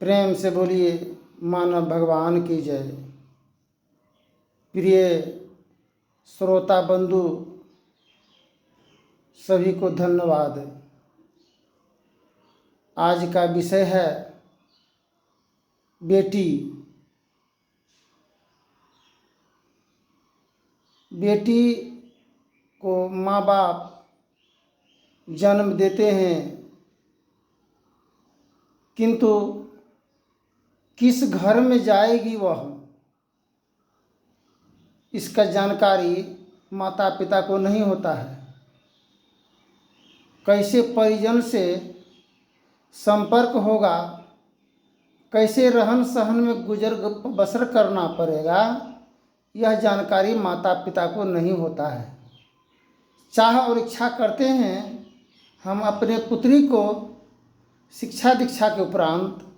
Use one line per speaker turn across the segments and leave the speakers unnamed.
प्रेम से बोलिए मानव भगवान की जय। प्रिय श्रोता बंधु सभी को धन्यवाद। आज का विषय है बेटी। बेटी को माँ बाप जन्म देते हैं, किंतु किस घर में जाएगी वह, इसका जानकारी माता पिता को नहीं होता है। कैसे परिजन से संपर्क होगा, कैसे रहन सहन में गुजर बसर करना पड़ेगा, यह जानकारी माता पिता को नहीं होता है। चाह और इच्छा करते हैं हम अपने पुत्री को शिक्षा दीक्षा के उपरांत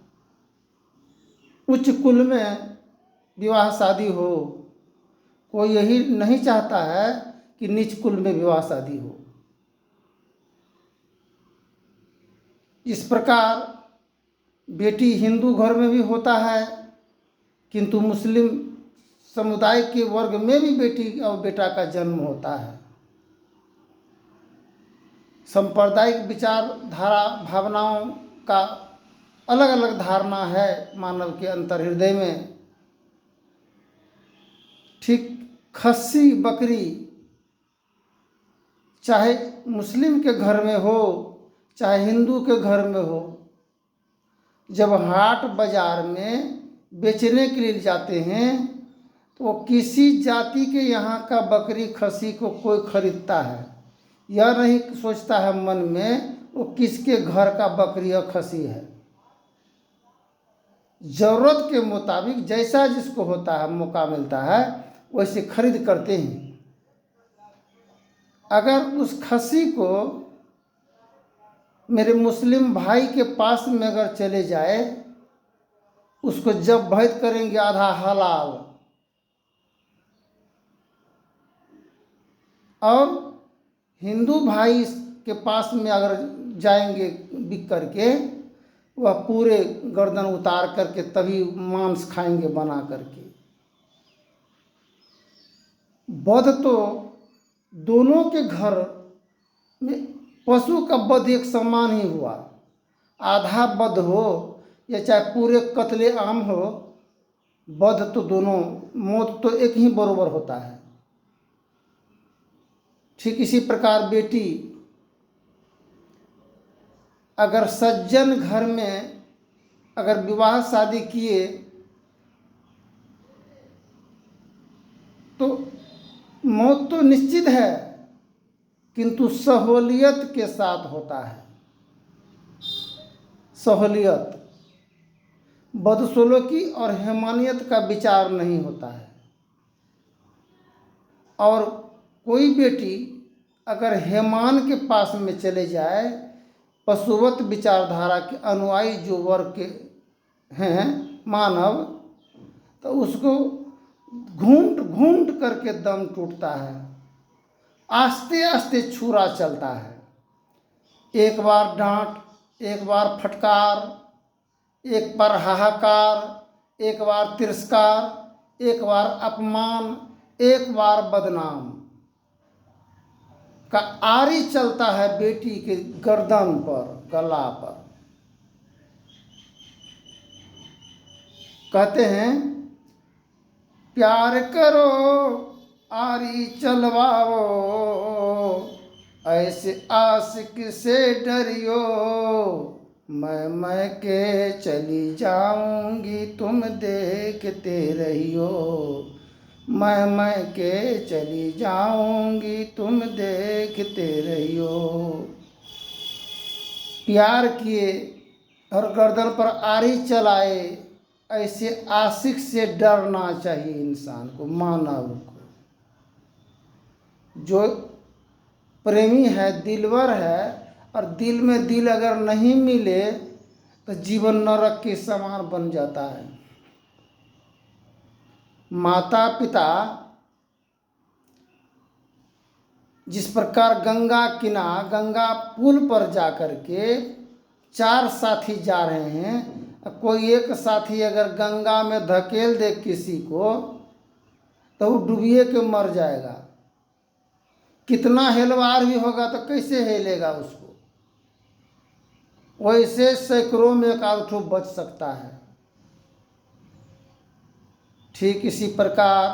उच्च कुल में विवाह शादी हो। कोई यही नहीं चाहता है कि नीच कुल में विवाह शादी हो। इस प्रकार बेटी हिंदू घर में भी होता है, किंतु मुस्लिम समुदाय के वर्ग में भी बेटी और बेटा का जन्म होता है। सांप्रदायिक विचारधारा भावनाओं का अलग अलग धारणा है मानव के अंतर्हृदय में। ठीक खस्सी बकरी चाहे मुस्लिम के घर में हो चाहे हिंदू के घर में हो, जब हाट बाजार में बेचने के लिए जाते हैं तो किसी जाति के यहाँ का बकरी खस्सी को कोई खरीदता है, यह नहीं सोचता है मन में वो किसके घर का बकरी या खस्सी है। ज़रूरत के मुताबिक जैसा जिसको होता है, मौका मिलता है, वैसे खरीद करते हैं। अगर उस खस्सी को मेरे मुस्लिम भाई के पास में अगर चले जाए, उसको जब वैध करेंगे आधा हलाल, और हिंदू भाई के पास में अगर जाएंगे बिक करके, वह पूरे गर्दन उतार करके तभी मांस खाएंगे बना करके। वध तो दोनों के घर में पशु का वध एक समान ही हुआ। आधा वध हो या चाहे पूरे कत्ले आम हो, वध तो दोनों, मौत तो एक ही बराबर होता है। ठीक इसी प्रकार बेटी अगर सज्जन घर में अगर विवाह शादी किए तो मौत तो निश्चित है, किंतु सहूलियत के साथ होता है। सहूलियत, बदसलूकी और हैवानियत का विचार नहीं होता है। और कोई बेटी अगर हैवान के पास में चले जाए, पशुवत विचारधारा के अनुयायी जो वर्ग के हैं मानव, तो उसको घूंट घूंट करके दम टूटता है। आस्ते आस्ते छुरा चलता है। एक बार डांट, एक बार फटकार, एक बार हाहाकार, एक बार तिरस्कार, एक बार अपमान, एक बार बदनाम का आरी चलता है बेटी के गर्दन पर, गला पर। कहते हैं प्यार करो आरी चलवाओ, ऐसे आशिक से डरियो, मैं के चली जाऊंगी तुम देखते रहियो, मैं के चली जाऊंगी तुम देखते रहियो। प्यार किए और गर्दन पर आरी चलाए, ऐसे आशिक से डरना चाहिए इंसान को, मानव को। जो प्रेमी है, दिलवर है, और दिल में दिल अगर नहीं मिले तो जीवन नरक के समान बन जाता है। माता पिता जिस प्रकार गंगा पुल पर जा कर के चार साथी जा रहे हैं, कोई एक साथी अगर गंगा में धकेल दे किसी को तो वो डूबिए के मर जाएगा। कितना हेलवार भी होगा तो कैसे हेलेगा उसको। वैसे सैकड़ों में एक आध ठो बच सकता है। ठीक इसी प्रकार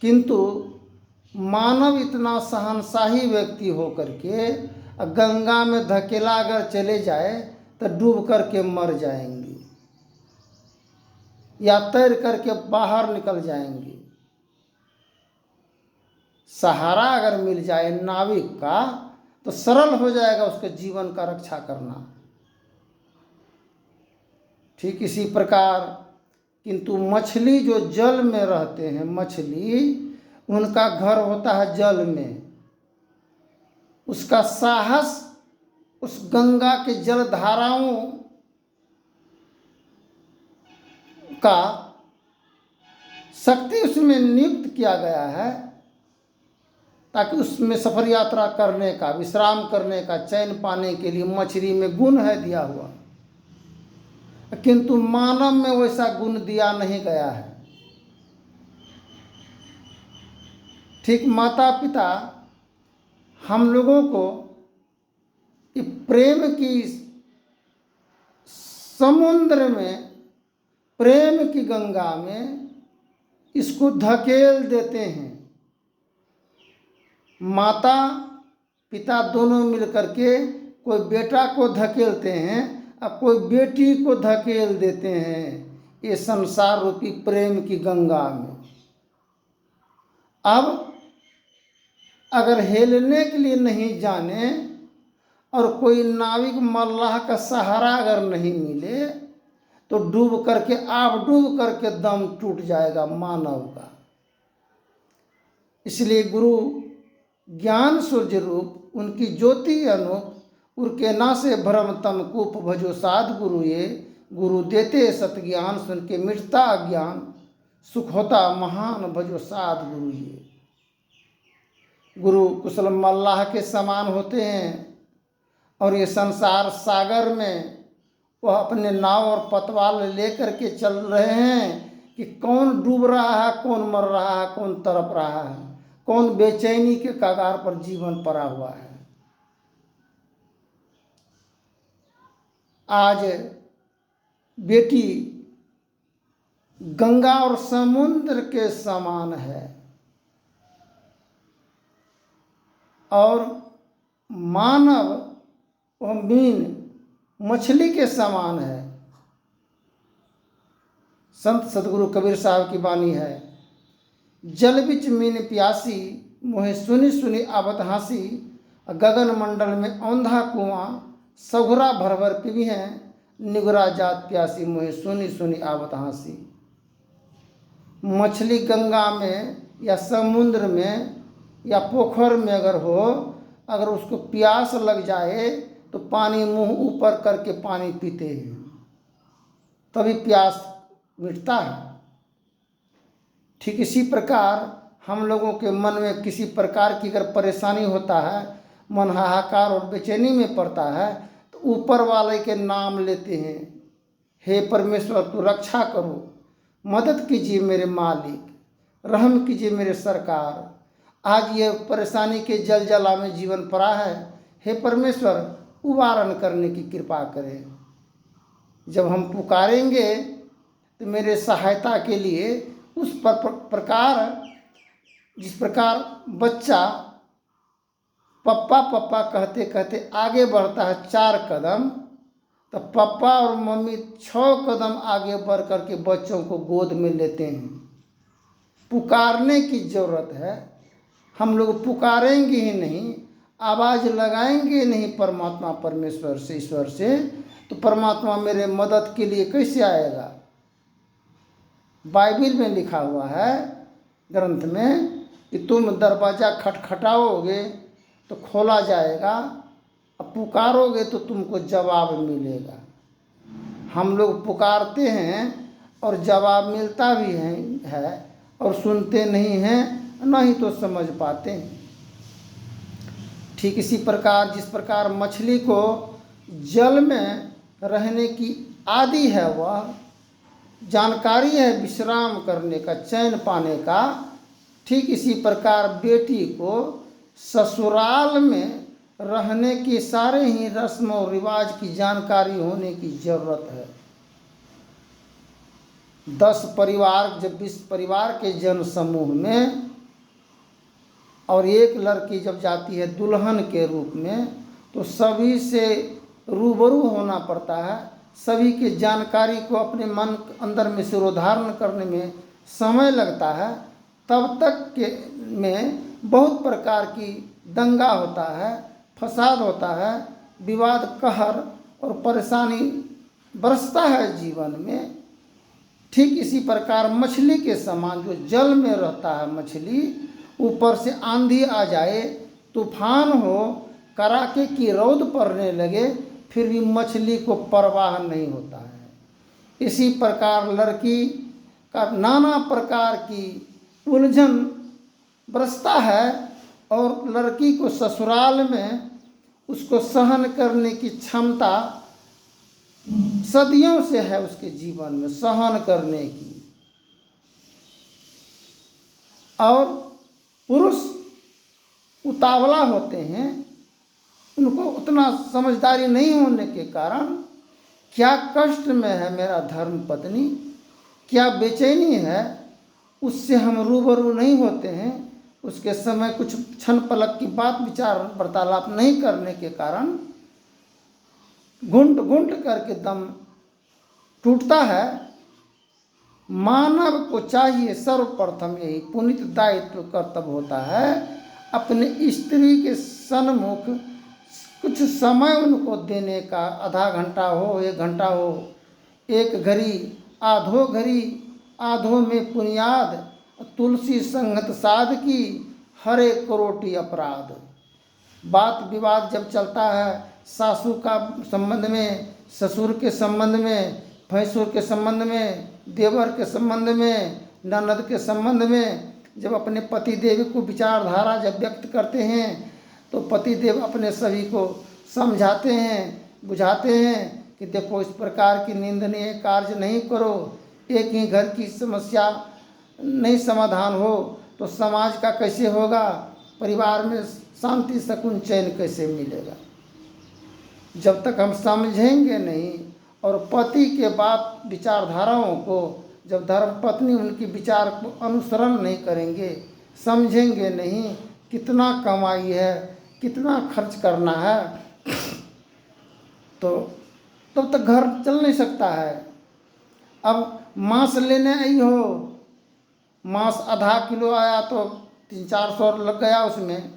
किंतु मानव इतना सहनशाही व्यक्ति होकर के गंगा में धकेला अगर चले जाए तो डूब करके मर जाएंगे या तैर करके बाहर निकल जाएंगे। सहारा अगर मिल जाए नाविक का तो सरल हो जाएगा उसके जीवन का रक्षा करना। ठीक इसी प्रकार किंतु मछली जो जल में रहते हैं, मछली उनका घर होता है जल में। उसका साहस उस गंगा के जल धाराओं का शक्ति उसमें नियुक्त किया गया है ताकि उसमें सफर यात्रा करने का, विश्राम करने का, चैन पाने के लिए मछली में गुण है दिया हुआ। किंतु मानव में वैसा गुण दिया नहीं गया है। ठीक माता पिता हम लोगों को प्रेम की समुद्र में, प्रेम की गंगा में इसको धकेल देते हैं। माता पिता दोनों मिलकर के कोई बेटा को धकेलते हैं और कोई बेटी को धकेल देते हैं ये संसार रूपी प्रेम की गंगा में। अब अगर हेलने के लिए नहीं जाने और कोई नाविक मल्लाह का सहारा अगर नहीं मिले तो डूब करके दम टूट जाएगा मानव का। इसलिए गुरु ज्ञान सूर्य रूप उनकी ज्योति अनूप उनके ना से भ्रम तम कूप भजो साध गुरु ये। गुरु देते सत ज्ञान सुन के मिटता अज्ञान सुख होता महान भजो साध गुरु ये। गुरु कुशल मल्लाह के समान होते हैं और ये संसार सागर में वह अपने नाव और पतवाल लेकर के चल रहे हैं कि कौन डूब रहा है, कौन मर रहा है, कौन तड़प रहा है, कौन बेचैनी के कगार पर जीवन पड़ा हुआ है। आज बेटी गंगा और समुद्र के समान है और मानव वह मीन मछली के समान है। संत सदगुरु कबीर साहब की वाणी है, जल बिच मीन प्यासी मोहे सुनी सुनी आवत हासी। गगन मंडल में औंधा कुआं सघुरा भर भर पीवी हैं। निगुरा जात प्यासी मोहे सुनी सुनी आवत हासी। मछली गंगा में या समुद्र में या पोखर में अगर हो, अगर उसको प्यास लग जाए तो पानी मुंह ऊपर करके पानी पीते हैं तभी प्यास मिटता है। ठीक इसी प्रकार हम लोगों के मन में किसी प्रकार की अगर परेशानी होता है, मन हाहाकार और बेचैनी में पड़ता है तो ऊपर वाले के नाम लेते हैं, हे परमेश्वर तू रक्षा करो, मदद कीजिए मेरे मालिक, रहम कीजिए मेरे सरकार। आज ये परेशानी के जलजला में जीवन पड़ा है, हे परमेश्वर उबारन करने की कृपा करें। जब हम पुकारेंगे तो मेरे सहायता के लिए उस प्रकार जिस प्रकार बच्चा पप्पा पप्पा कहते कहते आगे बढ़ता है 4 कदम, तो पप्पा और मम्मी 6 कदम आगे बढ़ करके बच्चों को गोद में लेते हैं। पुकारने की ज़रूरत है। हम लोग पुकारेंगे ही नहीं, आवाज़ लगाएंगे नहीं परमात्मा परमेश्वर से, ईश्वर से, तो परमात्मा मेरे मदद के लिए कैसे आएगा। बाइबिल में लिखा हुआ है ग्रंथ में कि तुम दरवाज़ा खटखटाओगे तो खोला जाएगा, अब पुकारोगे तो तुमको जवाब मिलेगा। हम लोग पुकारते हैं और जवाब मिलता भी है और सुनते नहीं हैं, न ही तो समझ पाते हैं। ठीक इसी प्रकार जिस प्रकार मछली को जल में रहने की आदि है, वह जानकारी है विश्राम करने का, चैन पाने का, ठीक इसी प्रकार बेटी को ससुराल में रहने के सारे ही रस्म और रिवाज की जानकारी होने की जरूरत है। 10 परिवार, जब 20 परिवार के जन समूह में और एक लड़की जब जाती है दुल्हन के रूप में, तो सभी से रूबरू होना पड़ता है, सभी की जानकारी को अपने मन अंदर में सिरोधारण करने में समय लगता है। तब तक के में बहुत प्रकार की दंगा होता है, फसाद होता है, विवाद, कहर और परेशानी बरसता है जीवन में। ठीक इसी प्रकार मछली के समान जो जल में रहता है मछली, ऊपर से आंधी आ जाए, तूफान हो, कड़ाके की रौद पड़ने लगे, फिर भी मछली को परवाह नहीं होता है। इसी प्रकार लड़की का नाना प्रकार की उलझन बरसता है और लड़की को ससुराल में उसको सहन करने की क्षमता सदियों से है उसके जीवन में, सहन करने की। और पुरुष उतावला होते हैं, उनको उतना समझदारी नहीं होने के कारण क्या कष्ट में है मेरा धर्म पत्नी, क्या बेचैनी है, उससे हम रूबरू नहीं होते हैं। उसके समय कुछ क्षण पलक की बात विचार वार्तालाप नहीं करने के कारण घुंट घुंट करके दम टूटता है। मानव को चाहिए सर्वप्रथम यही पुनित दायित्व कर्तव्य होता है, अपने स्त्री के सन्मुख कुछ समय उनको देने का, आधा घंटा हो, 1 घंटा हो, 1 घड़ी, आधो घड़ी, आधो में पुनियाद, तुलसी संगत साध की, हरे करोटी अपराध। बात विवाद जब चलता है सासू का संबंध में, ससुर के संबंध में, भैंसुर के संबंध में, देवर के संबंध में, ननद के संबंध में, जब अपने पति देव को विचारधारा जब व्यक्त करते हैं तो पति देव अपने सभी को समझाते हैं, बुझाते हैं कि देखो इस प्रकार की निंदनीय कार्य नहीं करो। एक ही घर की समस्या नहीं समाधान हो तो समाज का कैसे होगा, परिवार में शांति सकून चैन कैसे मिलेगा। जब तक हम समझेंगे नहीं और पति के बात विचारधाराओं को, जब धर्मपत्नी उनकी विचार को अनुसरण नहीं करेंगे, समझेंगे नहीं कितना कमाई है, कितना खर्च करना है, तो तब तक घर चल नहीं सकता है। अब मांस लेने आई हो, मांस आधा किलो आया तो 300-400 लग गया उसमें,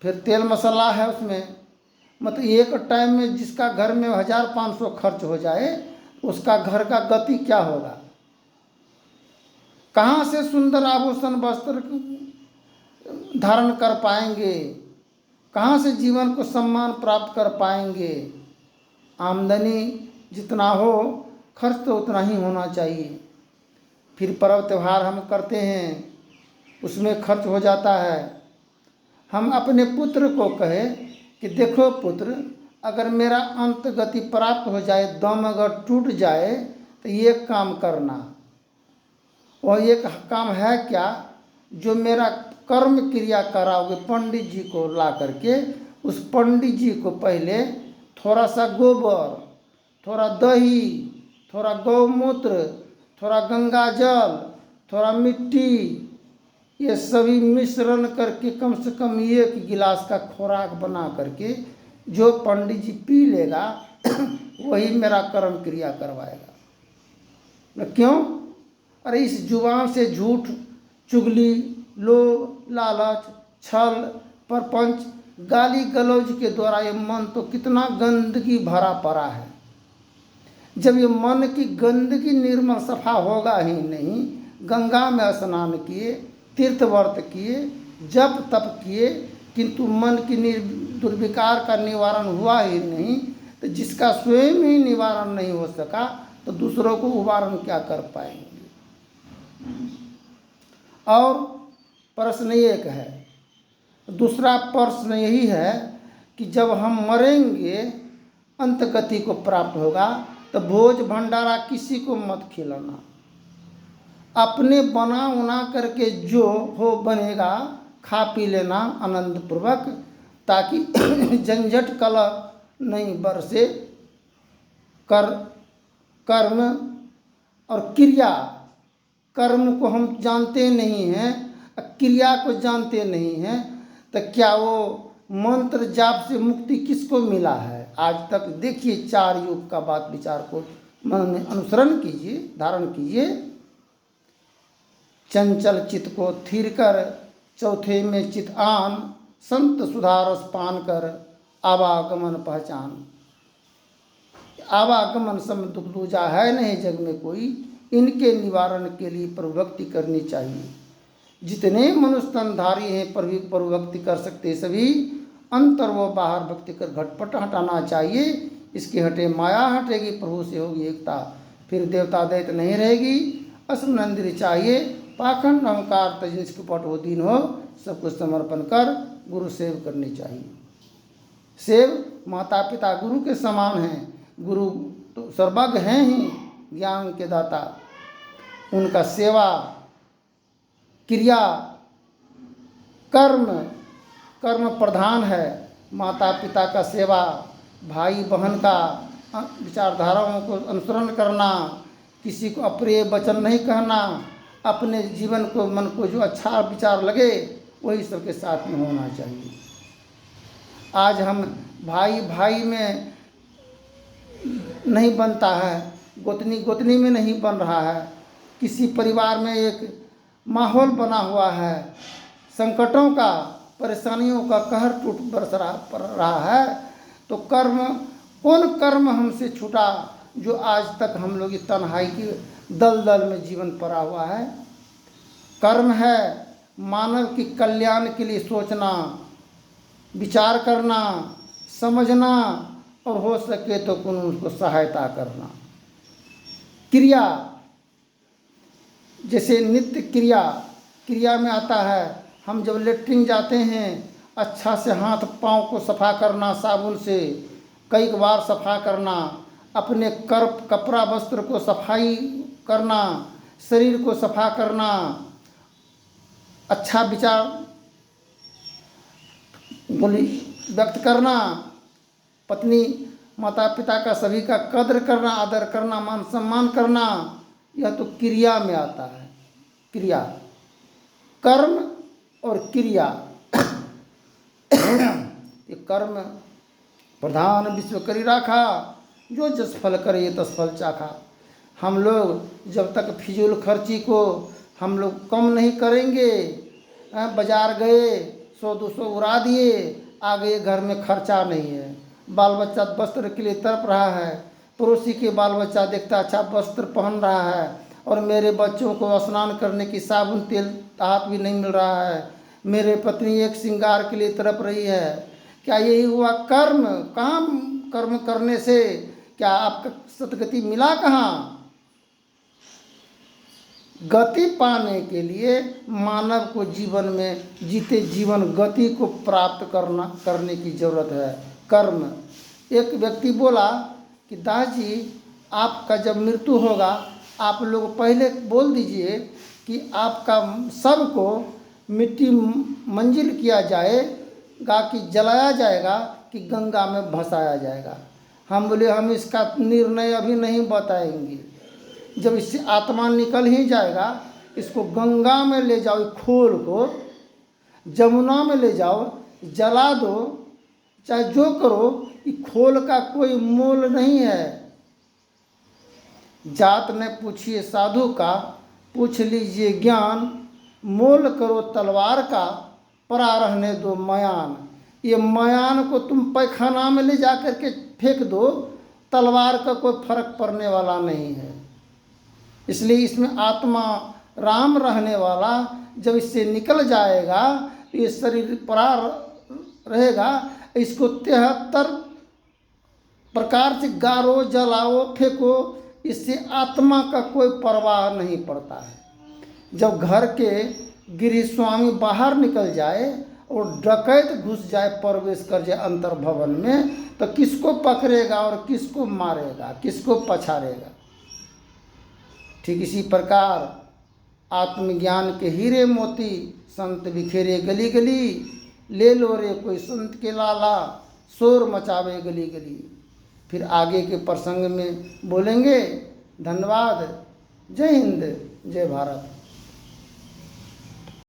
फिर तेल मसाला है उसमें, मतलब एक टाइम में जिसका घर में 1500 खर्च हो जाए उसका घर का गति क्या होगा। कहाँ से सुंदर आभूषण वस्त्र धारण कर पाएंगे, कहाँ से जीवन को सम्मान प्राप्त कर पाएंगे। आमदनी जितना हो खर्च तो उतना ही होना चाहिए। फिर पर्व त्यौहार हम करते हैं उसमें खर्च हो जाता है। हम अपने पुत्र को कहें कि देखो पुत्र, अगर मेरा अंत गति प्राप्त हो जाए, दम अगर टूट जाए तो ये काम करना। और ये काम है क्या, जो मेरा कर्म क्रिया कराओगे पंडित जी को ला करके, उस पंडित जी को पहले थोड़ा सा गोबर, थोड़ा दही, थोड़ा गौमूत्र, थोड़ा गंगा जल, थोड़ा मिट्टी, ये सभी मिश्रण करके कम से कम 1 गिलास का खुराक बना करके जो पंडित जी पी लेगा वही मेरा कर्म क्रिया करवाएगा। क्यों? अरे इस जुबान से झूठ, चुगली, लोभ, लालच, छल, परपंच, गाली गलौज के द्वारा ये मन तो कितना गंदगी भरा पड़ा है। जब ये मन की गंदगी निर्मल सफा होगा ही नहीं, गंगा में स्नान किए, तीर्थ व्रत किए, जप तप किए, किंतु मन की दुर्विकार का निवारण हुआ ही नहीं, तो जिसका स्वयं ही निवारण नहीं हो सका तो दूसरों को उबारण क्या कर पाएंगे। और प्रश्न एक है। दूसरा प्रश्न यही है कि जब हम मरेंगे, अंत गति को प्राप्त होगा। तो भोज भंडारा किसी को मत खिलाना, अपने बना उना करके जो हो बनेगा खा पी लेना आनंद पूर्वक, ताकि झंझट कलह नहीं बरसे। कर्म और क्रिया, कर्म को हम जानते नहीं हैं, क्रिया को जानते नहीं हैं, तो क्या वो मंत्र जाप से मुक्ति किसको मिला है? आज तक देखिए 4 युग का बात विचार को मन में अनुसरण कीजिए, धारण कीजिए। चंचल चित्त को थिर कर चौथे में चित आन, संत सुधारस पान कर आवागमन पहचान। आवागमन सम दुख दूजा है नहीं जग में कोई, इनके निवारण के लिए प्रभुभक्ति करनी चाहिए। जितने मनुष्य तनधारी हैं प्रभुभक्ति कर सकते सभी, अंतर व बाहर भक्ति कर घटपट हटाना चाहिए। इसके हटे माया हटेगी, प्रभु से होगी एकता, फिर देवता दैत्य नहीं रहेगी। असमनंदिर चाहिए पाखंड अहंकार तज, इसके पट हो दीन हो, सब कुछ समर्पण कर गुरु सेव करनी चाहिए। सेव माता पिता गुरु के समान हैं, गुरु तो सर्वज्ञ हैं ही, ज्ञान के दाता। उनका सेवा क्रिया कर्म प्रधान है। माता पिता का सेवा, भाई बहन का विचारधाराओं को अनुसरण करना, किसी को अप्रिय वचन नहीं कहना, अपने जीवन को मन को जो अच्छा विचार लगे वही सबके साथ में होना चाहिए। आज हम भाई भाई में नहीं बनता है, गोतनी गोतनी में नहीं बन रहा है, किसी परिवार में एक माहौल बना हुआ है, संकटों का परेशानियों का कहर टूट बरस रहा है। तो कौन कर्म हमसे छूटा जो आज तक हम लोग इस तन्हाई की दलदल में जीवन पड़ा हुआ है? कर्म है मानव की कल्याण के लिए सोचना, विचार करना, समझना और हो सके तो उनको सहायता करना। क्रिया जैसे नित्य क्रिया में आता है, हम जब लेटरिन जाते हैं अच्छा से हाथ पांव को सफ़ा करना, साबुन से कई बार सफ़ा करना, अपने कपड़ा वस्त्र को सफाई करना, शरीर को सफ़ा करना, अच्छा विचार व्यक्त करना, पत्नी माता पिता का सभी का कद्र करना, आदर करना, मान सम्मान करना, यह तो क्रिया में आता है। क्रिया कर्म और क्रिया ये कर्म प्रधान विश्व करी राखा, जो जस फल करे तस फल चाखा। हम लोग जब तक फिजूल खर्ची को हम लोग कम नहीं करेंगे, बाजार गए 100-200 उड़ा दिए, आगे घर में खर्चा नहीं है, बाल बच्चा वस्त्र के लिए तड़प रहा है, पड़ोसी के बाल बच्चा देखता अच्छा वस्त्र पहन रहा है और मेरे बच्चों को स्नान करने की साबुन तेल हाथ भी नहीं मिल रहा है, मेरे पत्नी एक श्रृंगार के लिए तड़प रही है। क्या यही हुआ कर्म? कहाँ कर्म करने से क्या आपका सतगति मिला? कहाँ? गति पाने के लिए मानव को जीवन में जीते जीवन गति को प्राप्त करने की जरूरत है। कर्म। एक व्यक्ति बोला कि दास जी आपका जब मृत्यु होगा आप लोग पहले बोल दीजिए कि आपका सबको मिट्टी मंजिल किया जाएगा कि जलाया जाएगा कि गंगा में भसाया जाएगा। हम बोले हम इसका निर्णय अभी नहीं बताएंगे, जब इससे आत्मा निकल ही जाएगा इसको गंगा में ले जाओ, खोल को जमुना में ले जाओ, जला दो, चाहे जो करो, ये खोल का कोई मोल नहीं है। जात ने पूछिए साधु का, पूछ लीजिए ज्ञान, मोल करो तलवार का, परा रहने दो मयान। ये मयान को तुम पैखाना में ले जा कर के फेंक दो, तलवार का कोई फर्क पड़ने वाला नहीं है। इसलिए इसमें आत्मा राम रहने वाला जब इससे निकल जाएगा तो ये शरीर परा रहेगा, इसको 73 प्रकार से गारो, जलाओ, फेंको, इससे आत्मा का कोई परवाह नहीं पड़ता है। जब घर के गृह स्वामी बाहर निकल जाए और डकैत घुस जाए, प्रवेश कर जाए अंतर भवन में, तो किसको पकड़ेगा और किसको मारेगा, किसको पछाड़ेगा। ठीक इसी प्रकार आत्मज्ञान के हीरे मोती संत बिखेरे गली गली, ले लो रे कोई संत के लाला, शोर मचावे गली गली। फिर आगे के प्रसंग में बोलेंगे। धन्यवाद। जय हिंद, जय भारत।